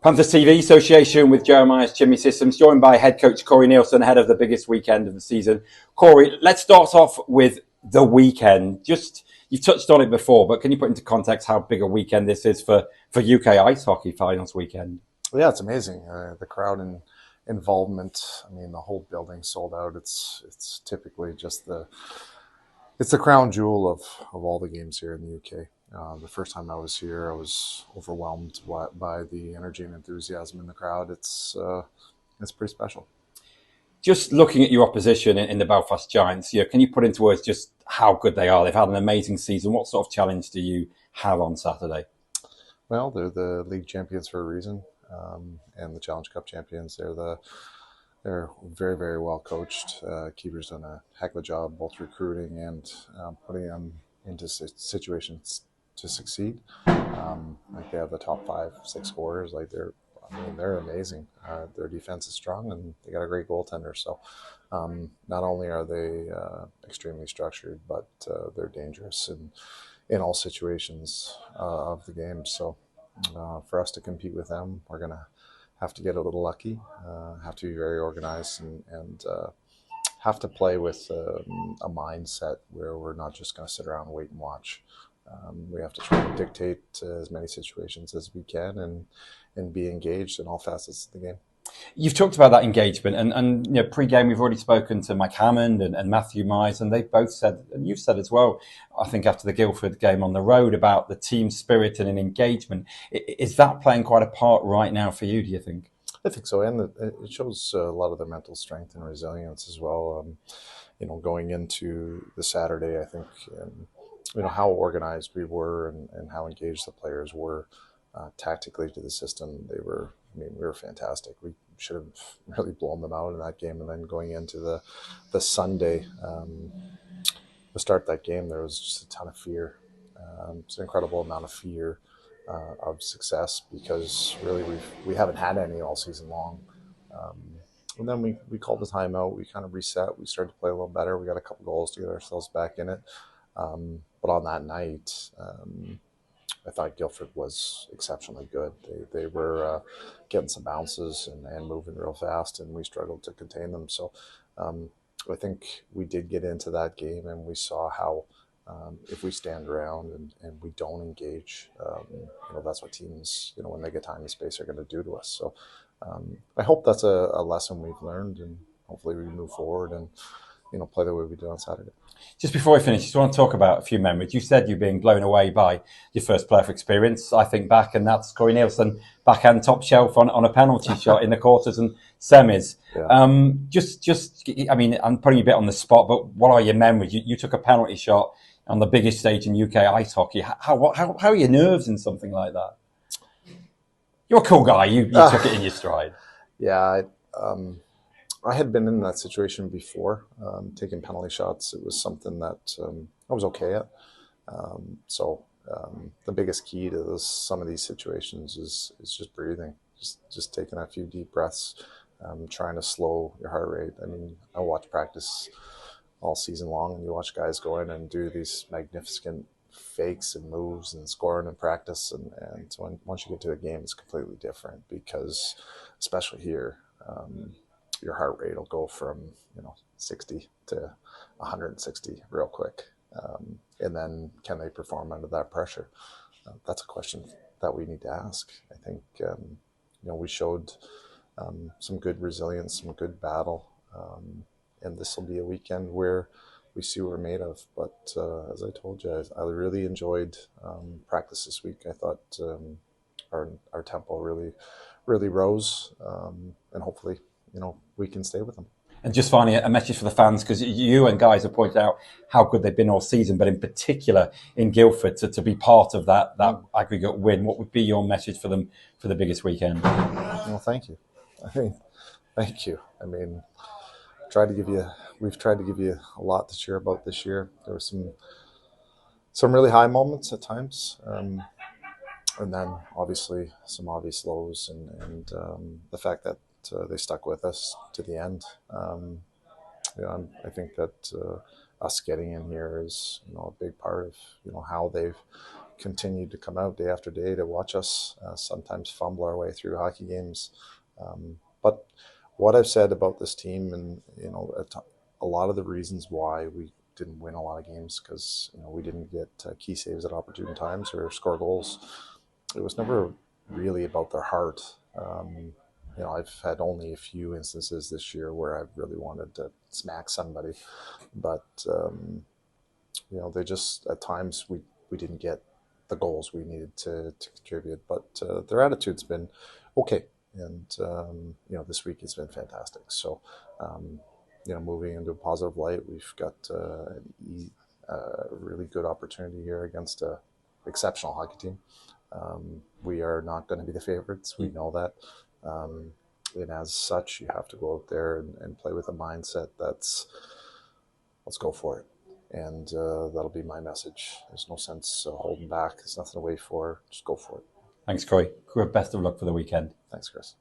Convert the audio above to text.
Panthers TV association with Jeremias Chimney Systems, joined by head coach Corey Neilson ahead of the biggest weekend of the season. Corey, let's start off with the weekend. You've touched on it before, but can you put into context how big a weekend this is for UK ice hockey finals weekend? Yeah, it's amazing. The crowd and involvement. I mean, the whole building sold out. It's typically just it's the crown jewel of all the games here in the UK. The first time I was here, I was overwhelmed by the energy and enthusiasm in the crowd. It's pretty special. Just looking at your opposition in the Belfast Giants, can you put into words just how good they are? They've had an amazing season. What sort of challenge do you have on Saturday? Well, they're the league champions for a reason, and the Challenge Cup champions. They're very, very well coached. Keeper's done a heck of a job both recruiting and putting them into situations to succeed. Like they have the top 5-6 scorers. They're amazing. Their defense is strong, and they got a great goaltender. So not only are they extremely structured, but they're dangerous in all situations of the game. So for us to compete with them, we're gonna have to get a little lucky, have to be very organized, and have to play with a mindset where we're not just going to sit around and wait and watch. We have to try to dictate as many situations as we can and be engaged in all facets of the game. You've talked about that engagement, and pre-game we've already spoken to Mike Hammond and Matthew Mize, and they've both said, and you've said as well, I think after the Guildford game on the road, about the team spirit and an engagement. Is that playing quite a part right now for you, do you think? I think so, and it shows a lot of their mental strength and resilience as well. Going into the Saturday, I think how organized we were and how engaged the players were tactically to the system. We were fantastic. We should have really blown them out in that game. And then going into the Sunday, to start that game, there was just a ton of fear. It's an incredible amount of fear of success, because really we haven't had any all season long. And then we called the timeout. We kind of reset. We started to play a little better. We got a couple goals to get ourselves back in it. But on that night, I thought Guildford was exceptionally good. They were getting some bounces and moving real fast, and we struggled to contain them. So I think we did get into that game, and we saw how if we stand around and we don't engage, that's what teams, when they get time and space, are going to do to us. So I hope that's a lesson we've learned, and hopefully we move forward and play the way we did on Saturday. Just before we finish, just want to talk about a few memories. You said you're being blown away by your first playoff experience. I think back, and that's Corey Neilson backhand top shelf on a penalty shot in the quarters and semis. Yeah. I'm putting you a bit on the spot, but what are your memories? You took a penalty shot on the biggest stage in UK ice hockey. How are your nerves in something like that? You're a cool guy. You took it in your stride. Yeah. I had been in that situation before, taking penalty shots. It was something that I was okay at. So the biggest key to some of these situations is just breathing, just taking a few deep breaths, trying to slow your heart rate. I mean, I watch practice all season long, and you watch guys go in and do these magnificent fakes and moves and scoring in practice. And so once you get to a game, it's completely different, because especially here, your heart rate will go from 60 to 160 real quick, and then can they perform under that pressure? That's a question that we need to ask. I think we showed some good resilience, some good battle, and this will be a weekend where we see what we're made of. But as I told you, I really enjoyed practice this week. I thought our tempo really rose, and hopefully we can stay with them. And just finally, a message for the fans, because you and guys have pointed out how good they've been all season, but in particular in Guildford, to be part of that aggregate win. What would be your message for them for the biggest weekend? Well, thank you. Thank you. I mean, we've tried to give you a lot to cheer about this year. There were some really high moments at times, and then obviously some obvious lows, and the fact that they stuck with us to the end. I think that us getting in here is a big part of how they've continued to come out day after day to watch us sometimes fumble our way through hockey games. But what I've said about this team, and a lot of the reasons why we didn't win a lot of games, because we didn't get key saves at opportune times or score goals. It was never really about their heart. I've had only a few instances this year where I've really wanted to smack somebody, but they just, at times we didn't get the goals we needed to contribute. But their attitude's been okay, and this week it's been fantastic. So moving into a positive light, we've got a really good opportunity here against a exceptional hockey team. We are not going to be the favorites. We know that. And as such, you have to go out there and play with a mindset that's, let's go for it. And that'll be my message. There's no sense holding back. There's nothing to wait for. Just go for it. Thanks, Corey. Best of luck for the weekend. Thanks, Chris.